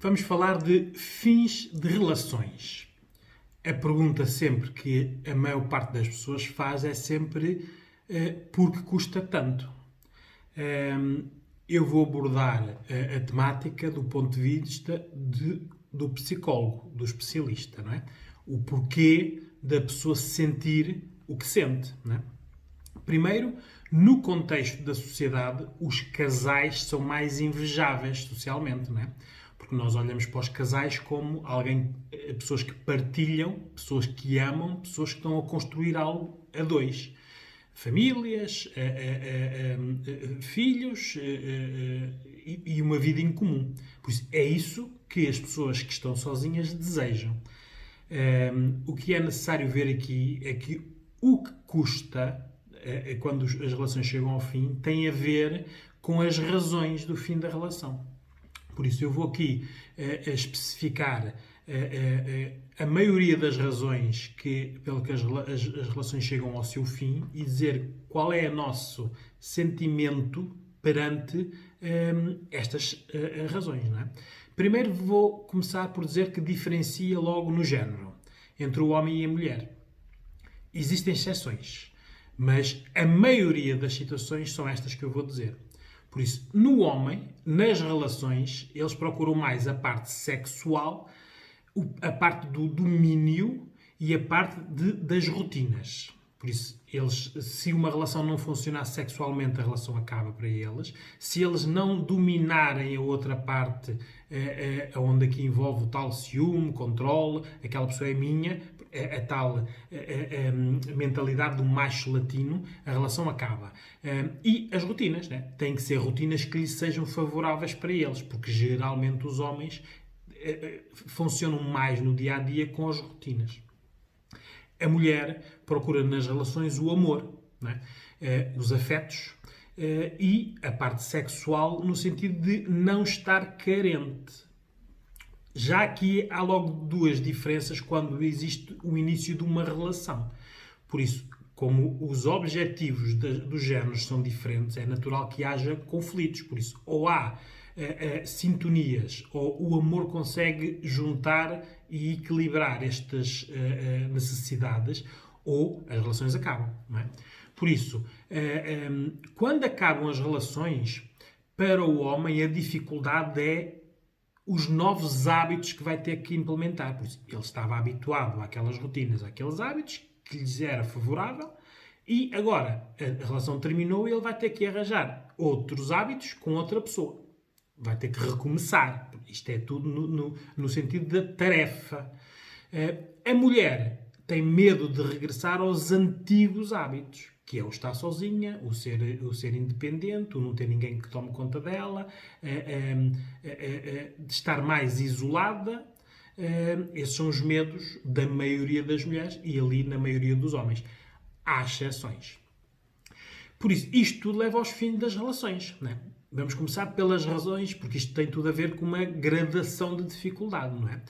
Vamos falar de fins de relações. A pergunta sempre que a maior parte das pessoas faz é sempre por que custa tanto? Eu vou abordar a temática do ponto de vista do psicólogo, do especialista, não é? O porquê da pessoa sentir o que sente, não é? Primeiro, no contexto da sociedade, os casais são mais invejáveis socialmente, não é? Porque nós olhamos para os casais como pessoas que partilham, pessoas que amam, pessoas que estão a construir algo a dois. Famílias, filhos e uma vida em comum. Por isso, é isso que as pessoas que estão sozinhas desejam. O que é necessário ver aqui é que o que custa quando as relações chegam ao fim tem a ver com as razões do fim da relação. Por isso, eu vou aqui especificar a maioria das razões pelo que as relações chegam ao seu fim e dizer qual é o nosso sentimento perante estas razões. Não é? Primeiro vou começar por dizer que diferencia logo no género entre o homem e a mulher. Existem exceções, mas a maioria das situações são estas que eu vou dizer. Por isso, no homem, nas relações, eles procuram mais a parte sexual, a parte do domínio e a parte das rotinas. Por isso, se uma relação não funcionar sexualmente, a relação acaba para eles. Se eles não dominarem a outra parte, onde aqui envolve o tal ciúme, controle, aquela pessoa é minha, a tal mentalidade do macho latino, a relação acaba. E as rotinas, né? Têm que ser rotinas que lhes sejam favoráveis para eles, porque geralmente os homens funcionam mais no dia-a-dia com as rotinas. A mulher procura nas relações o amor, né? Os afetos e a parte sexual no sentido de não estar carente. Já aqui há logo duas diferenças quando existe o início de uma relação. Por isso, como os objetivos dos géneros são diferentes, é natural que haja conflitos. Por isso, ou há sintonias, ou o amor consegue juntar e equilibrar estas necessidades, ou as relações acabam. Não é? Por isso, quando acabam as relações, para o homem a dificuldade é os novos hábitos que vai ter que implementar. Por isso, ele estava habituado àquelas rotinas, àqueles hábitos que lhes era favorável e agora a relação terminou e ele vai ter que arranjar outros hábitos com outra pessoa. Vai ter que recomeçar. Isto é tudo no sentido da tarefa. A mulher tem medo de regressar aos antigos hábitos, que é o estar sozinha, o ser independente, o não ter ninguém que tome conta dela, de estar mais isolada. Esses são os medos da maioria das mulheres e ali na maioria dos homens. Há exceções. Por isso, isto tudo leva aos fins das relações. Não é? Vamos começar pelas razões, porque isto tem tudo a ver com uma gradação de dificuldade. Não é?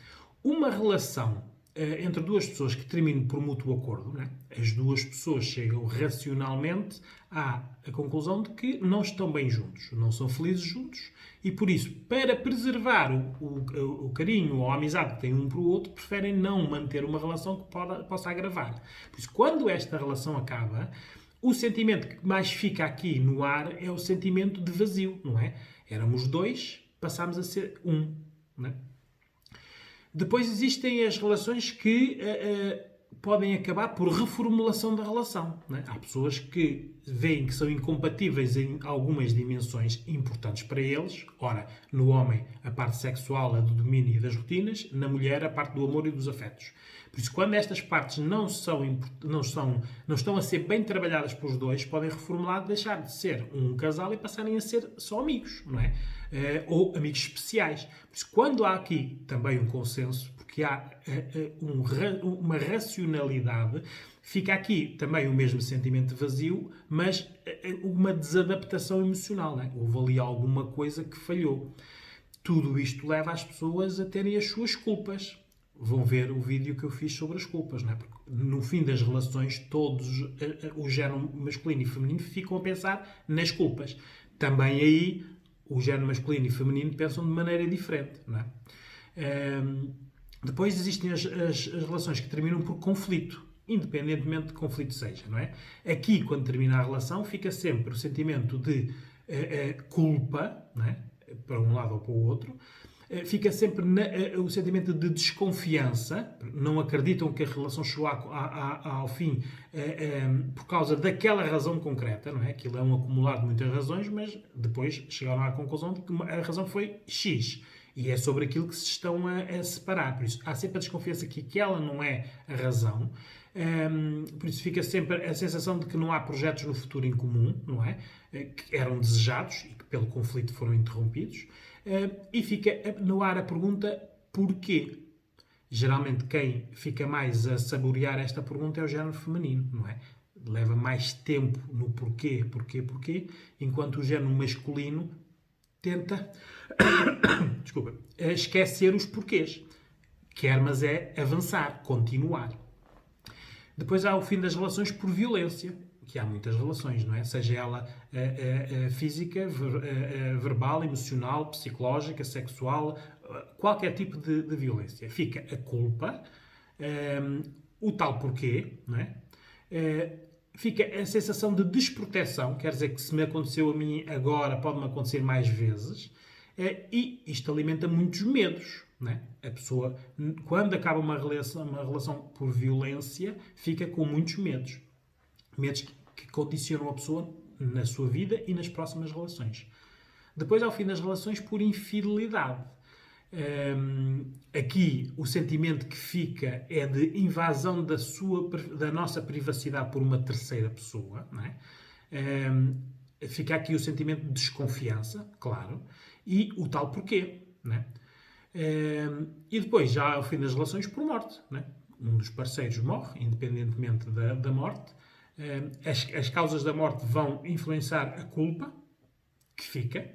Uma relação entre duas pessoas que terminam por mútuo acordo, não é? As duas pessoas chegam racionalmente à conclusão de que não estão bem juntos, não são felizes juntos e, por isso, para preservar o carinho ou a amizade que têm um para o outro, preferem não manter uma relação que possa agravar. Por isso, quando esta relação acaba, o sentimento que mais fica aqui no ar é o sentimento de vazio, não é? Éramos dois, passámos a ser um, não é? Depois existem as relações que podem acabar por reformulação da relação. Não é? Há pessoas que veem que são incompatíveis em algumas dimensões importantes para eles. Ora, no homem, a parte sexual, a do domínio e das rotinas. Na mulher, a parte do amor e dos afetos. Por isso, quando estas partes não estão a ser bem trabalhadas pelos dois, podem reformular, deixar de ser um casal e passarem a ser só amigos, não é? Ou amigos especiais. Por isso, quando há aqui também um consenso, porque há uma racionalidade, fica aqui também o mesmo sentimento de vazio, mas uma desadaptação emocional. Não é? Houve ali alguma coisa que falhou. Tudo isto leva as pessoas a terem as suas culpas. Vão ver o vídeo que eu fiz sobre as culpas, não é? Porque no fim das relações, todos o género masculino e feminino ficam a pensar nas culpas. Também aí o género masculino e feminino pensam de maneira diferente, não é? Depois existem as relações que terminam por conflito, independentemente de conflito seja, não é? Aqui, quando termina a relação, fica sempre o sentimento de culpa, não é? Para um lado ou para o outro, fica sempre o sentimento de desconfiança, não acreditam que a relação chegou ao fim por causa daquela razão concreta, não é? Aquilo é um acumulado de muitas razões, mas depois chegaram à conclusão de que a razão foi X. E é sobre aquilo que se estão a separar. Por isso, há sempre a desconfiança que aquela não é a razão. Por isso fica sempre a sensação de que não há projetos no futuro em comum, não é? Que eram desejados e que pelo conflito foram interrompidos. E fica no ar a pergunta porquê? Geralmente quem fica mais a saborear esta pergunta é o género feminino, não é? Leva mais tempo no porquê, enquanto o género masculino tenta desculpa, esquecer os porquês. Quer, mas é avançar, continuar. Depois há o fim das relações por violência, que há muitas relações, não é? Seja ela física, verbal, emocional, psicológica, sexual, qualquer tipo de violência. Fica a culpa, o tal porquê, não é? Fica a sensação de desproteção, quer dizer que se me aconteceu a mim agora, pode-me acontecer mais vezes, e isto alimenta muitos medos. Não é? A pessoa, quando acaba uma relação por violência, fica com muitos medos. Medos que condicionam a pessoa na sua vida e nas próximas relações. Depois, ao fim das relações, por infidelidade. Aqui, o sentimento que fica é de invasão da nossa privacidade por uma terceira pessoa. Não é? Fica aqui o sentimento de desconfiança, claro, e o tal porquê. Não é? E depois, já ao fim das relações, por morte. Não é? Um dos parceiros morre, independentemente da morte. As causas da morte vão influenciar a culpa, que fica,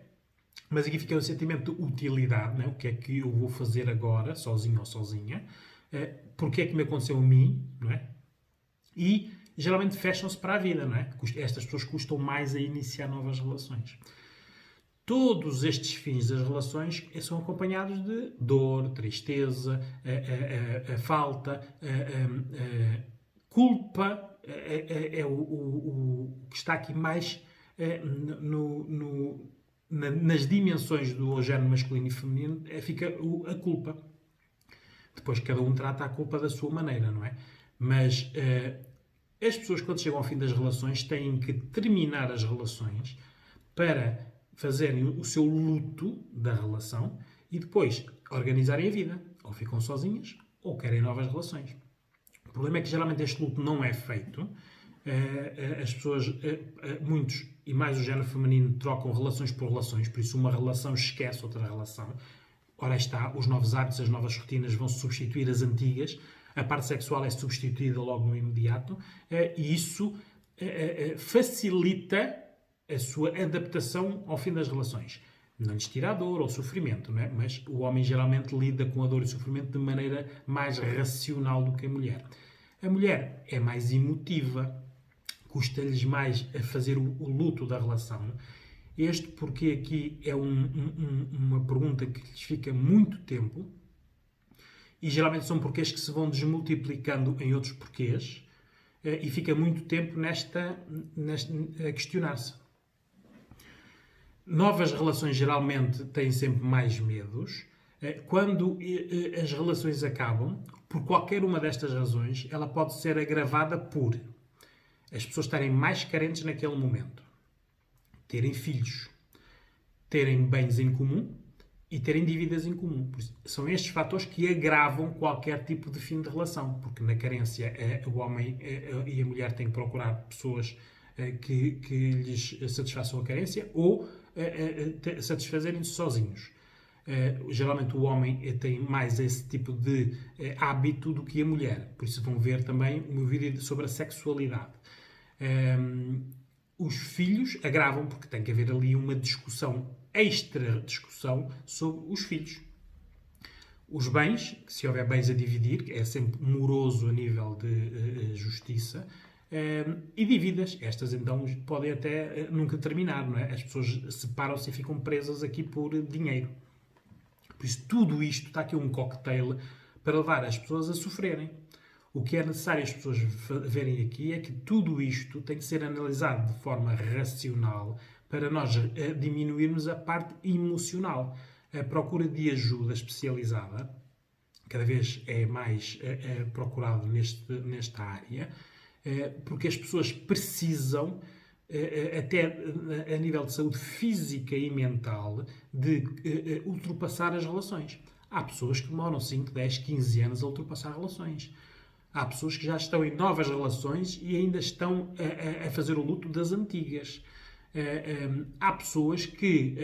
mas aqui fica o sentimento de utilidade, não é? O que é que eu vou fazer agora, sozinho ou sozinha, porque é que me aconteceu a mim, não é? E geralmente fecham-se para a vida, não é? Estas pessoas custam mais a iniciar novas relações. Todos estes fins das relações são acompanhados de dor, tristeza, a falta, culpa, é o que está aqui mais nas dimensões do género masculino e feminino, fica a culpa. Depois cada um trata a culpa da sua maneira, não é? Mas as pessoas, quando chegam ao fim das relações, têm que terminar as relações para fazerem o seu luto da relação e depois organizarem a vida. Ou ficam sozinhas ou querem novas relações. O problema é que geralmente este luto não é feito. As pessoas, muitos, e mais o género feminino, trocam relações por relações, por isso uma relação esquece outra relação. Ora está, os novos hábitos, as novas rotinas vão substituir as antigas, a parte sexual é substituída logo no imediato, e isso facilita a sua adaptação ao fim das relações. Não lhes tira a dor ou o sofrimento, não é? Mas o homem geralmente lida com a dor e o sofrimento de maneira mais racional do que a mulher. A mulher é mais emotiva, custa-lhes mais a fazer o luto da relação. Este porque aqui é uma pergunta que lhes fica muito tempo e geralmente são porquês que se vão desmultiplicando em outros porquês e fica muito tempo a questionar-se. Novas relações geralmente têm sempre mais medos. Quando as relações acabam, por qualquer uma destas razões, ela pode ser agravada por as pessoas estarem mais carentes naquele momento, terem filhos, terem bens em comum e terem dívidas em comum. São estes fatores que agravam qualquer tipo de fim de relação, porque na carência o homem e a mulher têm que procurar pessoas que lhes satisfaçam a carência ou satisfazerem-se sozinhos. Geralmente o homem tem mais esse tipo de hábito do que a mulher. Por isso vão ver também o meu vídeo sobre a sexualidade. Os filhos agravam porque tem que haver ali uma discussão, extra discussão sobre os filhos. Os bens, se houver bens a dividir, é sempre moroso a nível de justiça, e dívidas. Estas, então, podem até nunca terminar, não é? As pessoas separam-se e ficam presas aqui por dinheiro. Por isso, tudo isto, está aqui um cocktail para levar as pessoas a sofrerem. O que é necessário as pessoas verem aqui é que tudo isto tem que ser analisado de forma racional para nós diminuirmos a parte emocional. A procura de ajuda especializada cada vez é mais procurado nesta área, porque as pessoas precisam, até a nível de saúde física e mental, de ultrapassar as relações. Há pessoas que demoram 5, 10, 15 anos a ultrapassar relações. Há pessoas que já estão em novas relações e ainda estão a fazer o luto das antigas. Há pessoas que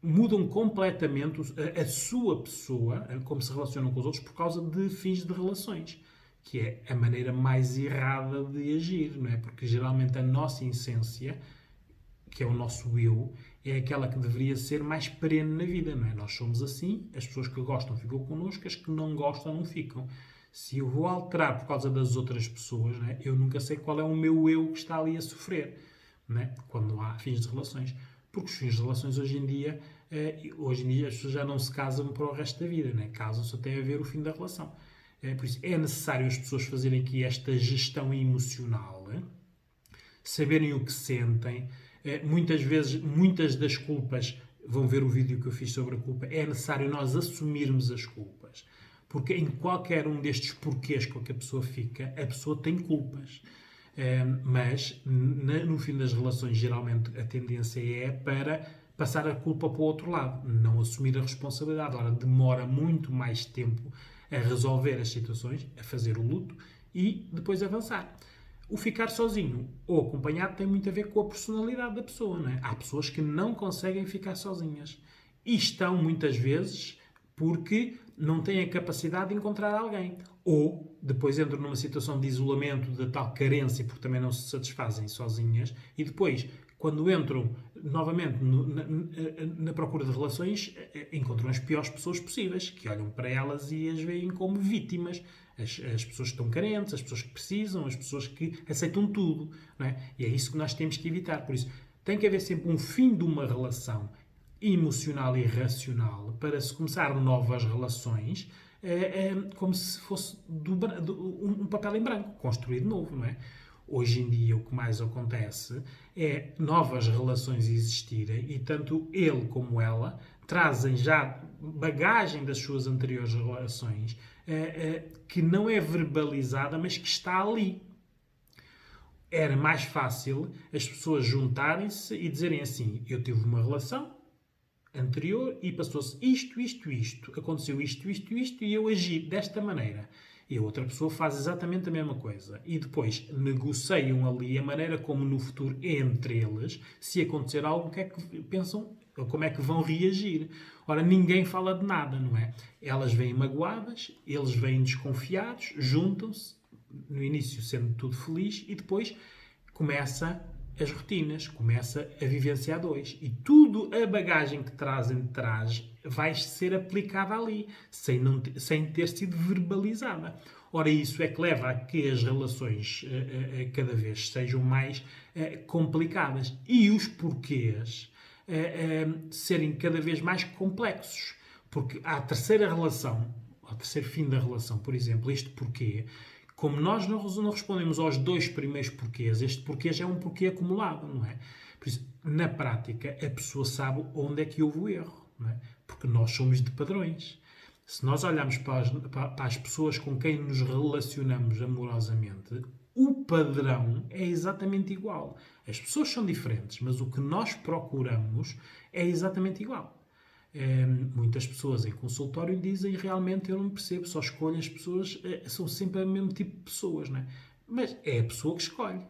mudam completamente a sua pessoa, como se relacionam com os outros, por causa de fins de relações, que é a maneira mais errada de agir, não é? Porque geralmente a nossa essência, que é o nosso eu, é aquela que deveria ser mais perene na vida, não é? Nós somos assim, as pessoas que gostam ficam connosco, as que não gostam não ficam. Se eu vou alterar por causa das outras pessoas, não é? Eu nunca sei qual é o meu eu que está ali a sofrer, não é? Quando há fins de relações. Porque os fins de relações hoje em dia as pessoas já não se casam para o resto da vida, não é? Casam-se até a ver o fim da relação. Por isso é necessário as pessoas fazerem aqui esta gestão emocional, saberem o que sentem. Muitas vezes, muitas das culpas, vão ver o vídeo que eu fiz sobre a culpa, é necessário nós assumirmos as culpas. Porque em qualquer um destes porquês com que a pessoa fica, a pessoa tem culpas. Mas, no fim das relações, geralmente a tendência é para passar a culpa para o outro lado, não assumir a responsabilidade. Ora, demora muito mais tempo a resolver as situações, a fazer o luto e depois avançar. O ficar sozinho ou acompanhado tem muito a ver com a personalidade da pessoa, não é? Há pessoas que não conseguem ficar sozinhas e estão muitas vezes porque não têm a capacidade de encontrar alguém. Ou depois entram numa situação de isolamento, de tal carência, porque também não se satisfazem sozinhas, e depois, quando entram novamente na procura de relações, encontram as piores pessoas possíveis, que olham para elas e as veem como vítimas. As pessoas que estão carentes, as pessoas que precisam, as pessoas que aceitam tudo. Não é? E é isso que nós temos que evitar. Por isso, tem que haver sempre um fim de uma relação emocional e racional para se começar novas relações, como se fosse um papel em branco, construído novo, não é? Hoje em dia o que mais acontece é novas relações existirem e tanto ele como ela trazem já bagagem das suas anteriores relações que não é verbalizada, mas que está ali. Era mais fácil as pessoas juntarem-se e dizerem assim: eu tive uma relação anterior e passou-se isto, aconteceu isto e eu agi desta maneira. E a outra pessoa faz exatamente a mesma coisa. E depois negociam ali a maneira como no futuro, entre eles, se acontecer algo, o que é que pensam, como é que vão reagir. Ora, ninguém fala de nada, não é? Elas vêm magoadas, eles vêm desconfiados, juntam-se, no início sendo tudo feliz, e depois começa as rotinas, começa a vivência a dois. E tudo a bagagem que trazem de trás vai ser aplicada ali, sem ter sido verbalizada. Ora, isso é que leva a que as relações cada vez sejam mais complicadas. E os porquês serem cada vez mais complexos. Porque à terceira relação, ao terceiro fim da relação, por exemplo, este porquê, como nós não respondemos aos dois primeiros porquês, este porquê já é um porquê acumulado, não é? Por isso, na prática, a pessoa sabe onde é que houve o erro, não é? Porque nós somos de padrões. Se nós olharmos para as pessoas com quem nos relacionamos amorosamente, o padrão é exatamente igual. As pessoas são diferentes, mas o que nós procuramos é exatamente igual. Muitas pessoas em consultório dizem: realmente eu não percebo, só escolho as pessoas, são sempre o mesmo tipo de pessoas, não é? Mas é a pessoa que escolhe,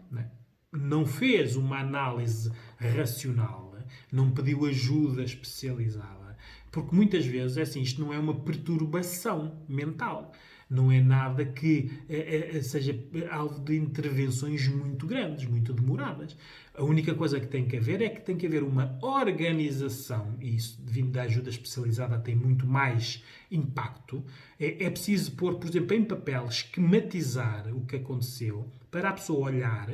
não fez uma análise racional, não pediu ajuda especializada, porque muitas vezes é assim, isto não é uma perturbação mental, não é nada que seja alvo de intervenções muito grandes, muito demoradas. A única coisa que tem que haver é que tem que haver uma organização, e isso, vindo da ajuda especializada, tem muito mais impacto. É preciso pôr, por exemplo, em papel, esquematizar o que aconteceu, para a pessoa olhar,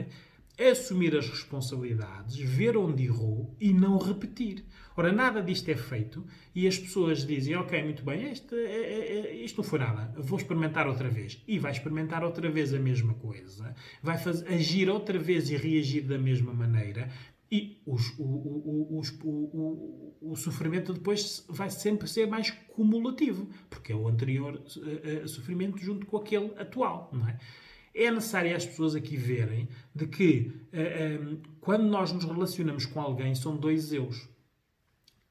assumir as responsabilidades, ver onde errou e não repetir. Ora, nada disto é feito e as pessoas dizem, ok, muito bem, isto não foi nada, vou experimentar outra vez. E vai experimentar outra vez a mesma coisa, vai agir outra vez e reagir da mesma maneira e o sofrimento depois vai sempre ser mais cumulativo, porque é o anterior sofrimento junto com aquele atual, não é? É necessário as pessoas aqui verem de que quando nós nos relacionamos com alguém são dois eus.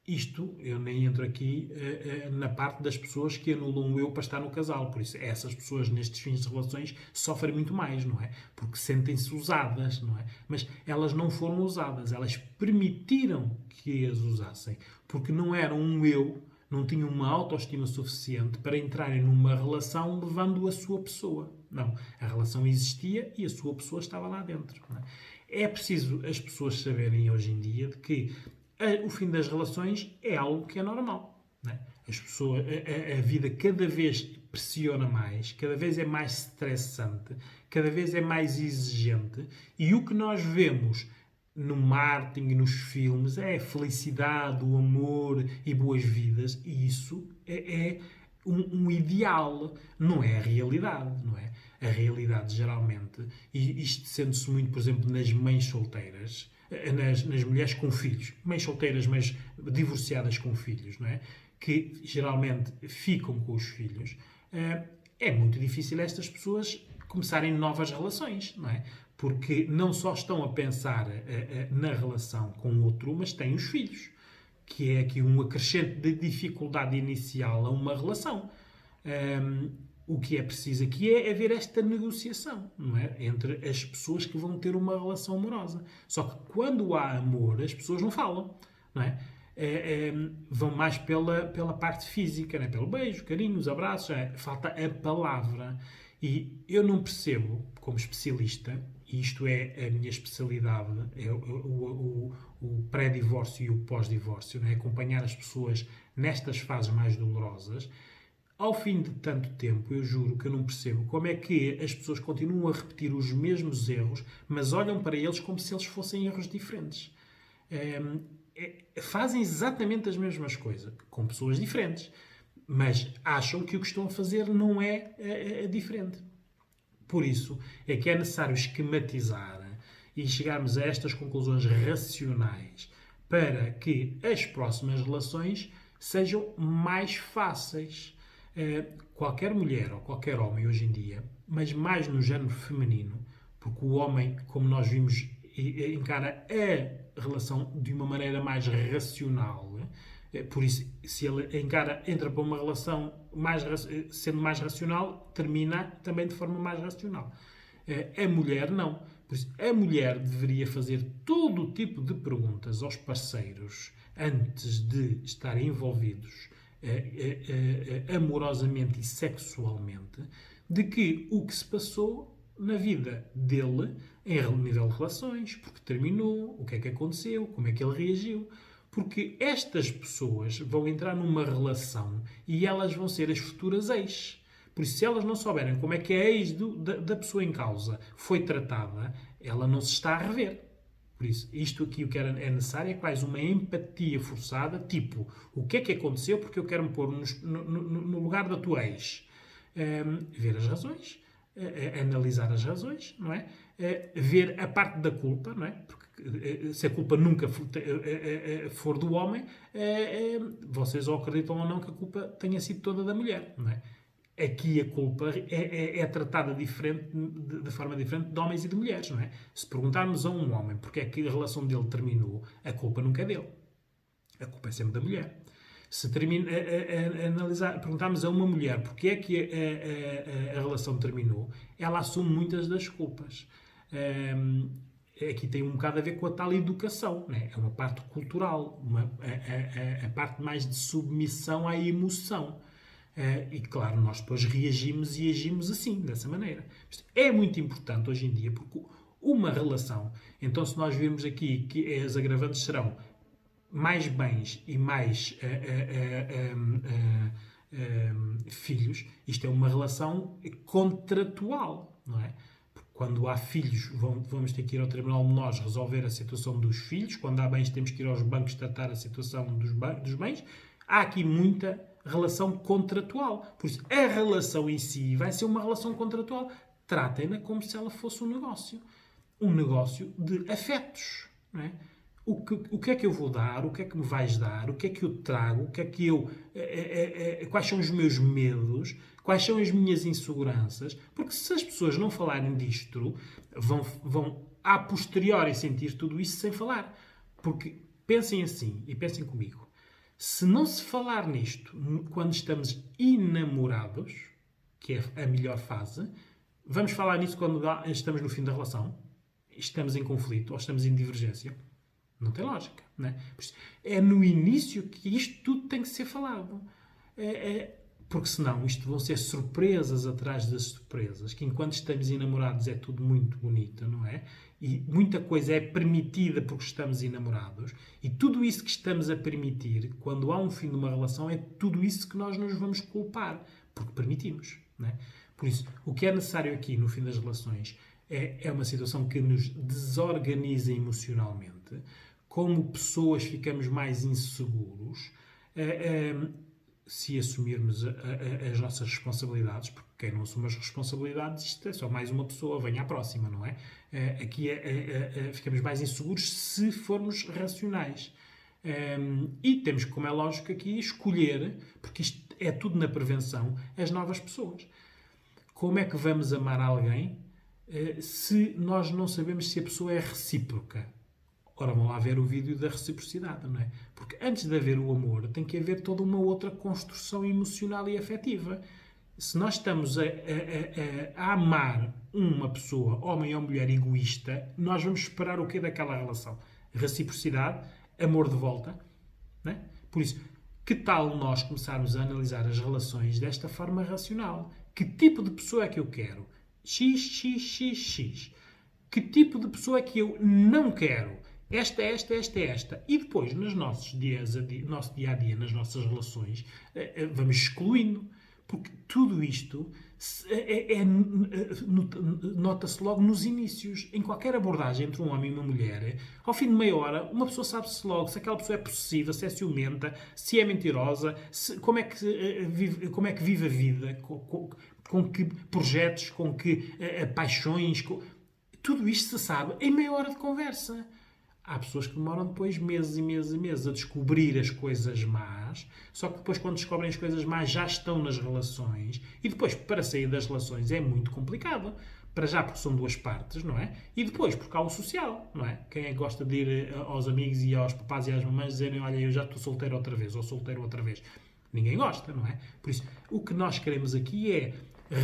Isto, eu nem entro aqui na parte das pessoas que anulam o eu para estar no casal. Por isso, essas pessoas nestes fins de relações sofrem muito mais, não é? Porque sentem-se usadas, não é? Mas elas não foram usadas, elas permitiram que as usassem. Porque não eram um eu, não tinham uma autoestima suficiente para entrarem numa relação levando a sua pessoa. Não. A relação existia e a sua pessoa estava lá dentro. Não é? É preciso as pessoas saberem hoje em dia de que o fim das relações é algo que é normal. Não é? As pessoas, a vida cada vez pressiona mais, cada vez é mais estressante, cada vez é mais exigente e o que nós vemos no marketing, nos filmes, é a felicidade, o amor e boas vidas. E isso é um ideal, não é a realidade, não é? A realidade, geralmente, e isto sente-se muito, por exemplo, nas mães solteiras, nas mulheres com filhos, mães solteiras, mas divorciadas com filhos, não é? Que geralmente ficam com os filhos. É muito difícil estas pessoas começarem novas relações, não é? Porque não só estão a pensar na relação com o outro, mas têm os filhos, que é aqui um acrescente de dificuldade inicial a uma relação. O que é preciso aqui é haver esta negociação, não é? Entre as pessoas que vão ter uma relação amorosa. Só que quando há amor, as pessoas não falam, não é? Vão mais pela parte física, né? Pelo beijo, carinho, os abraços, falta a palavra. E eu não percebo, como especialista, e isto é a minha especialidade, é o pré-divórcio e o pós-divórcio, né? Acompanhar as pessoas nestas fases mais dolorosas. Ao fim de tanto tempo, eu juro que eu não percebo como é que as pessoas continuam a repetir os mesmos erros, mas olham para eles como se eles fossem erros diferentes. Fazem exatamente as mesmas coisas, com pessoas diferentes, mas acham que o que estão a fazer não é diferente. Por isso é que é necessário esquematizar e chegarmos a estas conclusões racionais para que as próximas relações sejam mais fáceis. Qualquer mulher ou qualquer homem hoje em dia, mas mais no género feminino, porque o homem, como nós vimos, encara a relação de uma maneira mais racional. Por isso, se ele entra para uma relação sendo mais racional, termina também de forma mais racional. A mulher não. Por isso, a mulher deveria fazer todo o tipo de perguntas aos parceiros antes de estarem envolvidos amorosamente e sexualmente, de que o que se passou na vida dele, em nível de relações, porque terminou, o que é que aconteceu, como é que ele reagiu. Porque estas pessoas vão entrar numa relação e elas vão ser as futuras ex. Por isso, se elas não souberem como é que a ex da pessoa em causa foi tratada, ela não se está a rever. Por isso, isto aqui o que é necessário é quase uma empatia forçada, tipo, o que é que aconteceu porque eu quero me pôr no lugar da tua ex. Ver as razões, analisar as razões, não é? Ver a parte da culpa, não é? Porque se a culpa nunca for do homem, vocês ou acreditam ou não que a culpa tenha sido toda da mulher, não é? Aqui a culpa é tratada diferente, de forma diferente de homens e de mulheres, não é? Se perguntarmos a um homem porque é que a relação dele terminou, a culpa nunca é dele. A culpa é sempre da mulher. Se perguntarmos a uma mulher porque é que a relação terminou, ela assume muitas das culpas. Aqui tem um bocado a ver com a tal educação, né? É uma parte cultural, a parte mais de submissão à emoção. E claro, nós depois reagimos e agimos assim, dessa maneira. É muito importante hoje em dia, porque uma relação, então se nós virmos aqui que as agravantes serão mais bens e mais filhos, isto é uma relação contratual, não é? Quando há filhos, vamos ter que ir ao Tribunal de Menores resolver a situação dos filhos. Quando há bens, temos que ir aos bancos tratar a situação dos bens. Há aqui muita relação contratual. Por isso, a relação em si vai ser uma relação contratual. Tratem-na como se ela fosse um negócio. Um negócio de afetos. Não é? O que é que eu vou dar? O que é que me vais dar? O que é que eu trago? O que é que eu... quais são os meus medos? Quais são as minhas inseguranças? Porque se as pessoas não falarem disto, vão a posteriori sentir tudo isso sem falar. Porque pensem assim, e pensem comigo. Se não se falar nisto quando estamos enamorados, que é a melhor fase, vamos falar nisso quando estamos no fim da relação, estamos em conflito ou estamos em divergência. Não tem lógica, não é? É no início que isto tudo tem que ser falado. Porque senão isto vão ser surpresas atrás das surpresas, que enquanto estamos enamorados é tudo muito bonito, não é? E muita coisa é permitida porque estamos enamorados, e tudo isso que estamos a permitir, quando há um fim de uma relação, é tudo isso que nós nos vamos culpar, porque permitimos, não é? Por isso, o que é necessário aqui no fim das relações é uma situação que nos desorganiza emocionalmente. Como pessoas ficamos mais inseguros se assumirmos as nossas responsabilidades, porque quem não assume as responsabilidades, isto é só mais uma pessoa, venha à próxima, não é? Aqui ficamos mais inseguros se formos racionais. E temos, como é lógico aqui, escolher, porque isto é tudo na prevenção, as novas pessoas. Como é que vamos amar alguém se nós não sabemos se a pessoa é recíproca? Ora, vão lá ver o vídeo da reciprocidade, não é? Porque antes de haver o amor, tem que haver toda uma outra construção emocional e afetiva. Se nós estamos a amar uma pessoa, homem ou mulher, egoísta, nós vamos esperar o quê daquela relação? Reciprocidade, amor de volta, não é? Por isso, que tal nós começarmos a analisar as relações desta forma racional? Que tipo de pessoa é que eu quero? X, X, X, X. Que tipo de pessoa é que eu não quero? Esta. E depois, nos nossos nosso dia a dia, nas nossas relações, vamos excluindo. Porque tudo isto nota-se logo nos inícios. Em qualquer abordagem entre um homem e uma mulher, ao fim de meia hora, uma pessoa sabe-se logo se aquela pessoa é possessiva, se é ciumenta, se é mentirosa, como é que vive a vida, com que projetos, com que paixões. Tudo isto se sabe em meia hora de conversa. Há pessoas que demoram depois meses e meses e meses a descobrir as coisas más, só que depois, quando descobrem as coisas más, já estão nas relações, e depois, para sair das relações, é muito complicado. Para já, porque são duas partes, não é? E depois, porque há o social, não é? Quem é que gosta de ir aos amigos e aos papás e às mamães dizerem: olha, eu já estou solteiro outra vez, ou solteiro outra vez? Ninguém gosta, não é? Por isso, o que nós queremos aqui é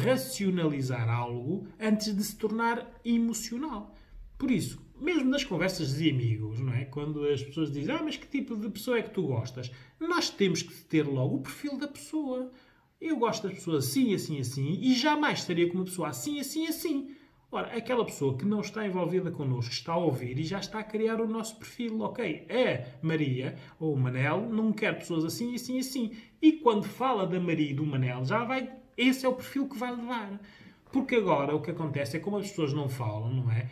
racionalizar algo antes de se tornar emocional. Por isso, mesmo nas conversas de amigos, não é? Quando as pessoas dizem: mas que tipo de pessoa é que tu gostas? Nós temos que ter logo o perfil da pessoa. Eu gosto das pessoas assim, assim, assim, e jamais estaria com uma pessoa assim, assim, assim. Ora, aquela pessoa que não está envolvida connosco está a ouvir e já está a criar o nosso perfil. Ok, a Maria ou o Manel não quer pessoas assim, assim, assim. E quando fala da Maria e do Manel, já vai... Esse é o perfil que vai levar. Porque agora o que acontece é, como as pessoas não falam, não é?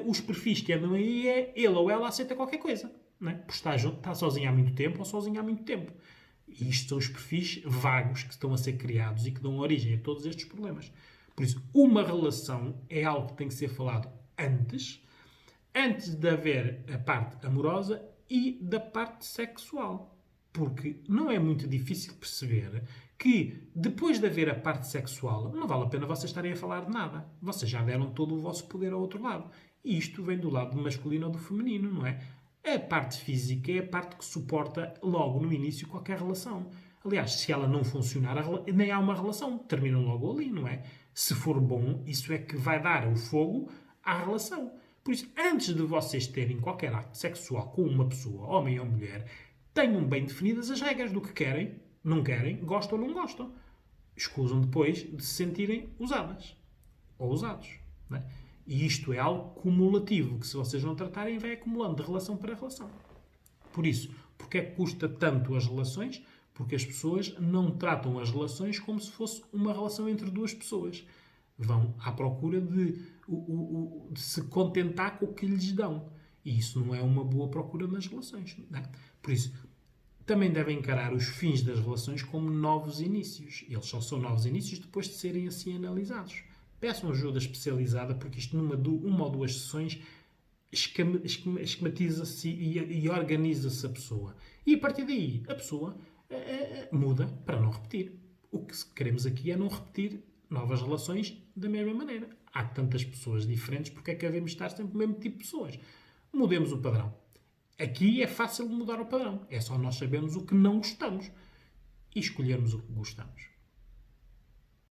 Os perfis que andam aí é ele ou ela aceita qualquer coisa, não é? Porque está sozinho há muito tempo ou sozinho há muito tempo. E isto são os perfis vagos que estão a ser criados e que dão origem a todos estes problemas. Por isso, uma relação é algo que tem que ser falado antes de haver a parte amorosa e da parte sexual. Porque não é muito difícil perceber que, depois de haver a parte sexual, não vale a pena vocês estarem a falar de nada. Vocês já deram todo o vosso poder ao outro lado. E isto vem do lado do masculino ou do feminino, não é? A parte física é a parte que suporta logo no início qualquer relação. Aliás, se ela não funcionar, nem há uma relação. Terminam logo ali, não é? Se for bom, isso é que vai dar o fogo à relação. Por isso, antes de vocês terem qualquer ato sexual com uma pessoa, homem ou mulher, tenham bem definidas as regras do que querem, não querem, gostam ou não gostam. Escusam depois de se sentirem usadas ou usados. Não é? E isto é algo cumulativo, que se vocês não tratarem, vai acumulando de relação para relação. Por isso, porque é que custa tanto as relações? Porque as pessoas não tratam as relações como se fosse uma relação entre duas pessoas. Vão à procura de se contentar com o que lhes dão. E isso não é uma boa procura nas relações. Não é? Por isso, também devem encarar os fins das relações como novos inícios. Eles só são novos inícios depois de serem assim analisados. Peçam ajuda especializada, porque isto uma ou duas sessões esquematiza-se e organiza-se a pessoa. E a partir daí, a pessoa muda para não repetir. O que queremos aqui é não repetir novas relações da mesma maneira. Há tantas pessoas diferentes, porque é que devemos estar sempre o mesmo tipo de pessoas? Mudemos o padrão. Aqui é fácil mudar o padrão. É só nós sabermos o que não gostamos e escolhermos o que gostamos.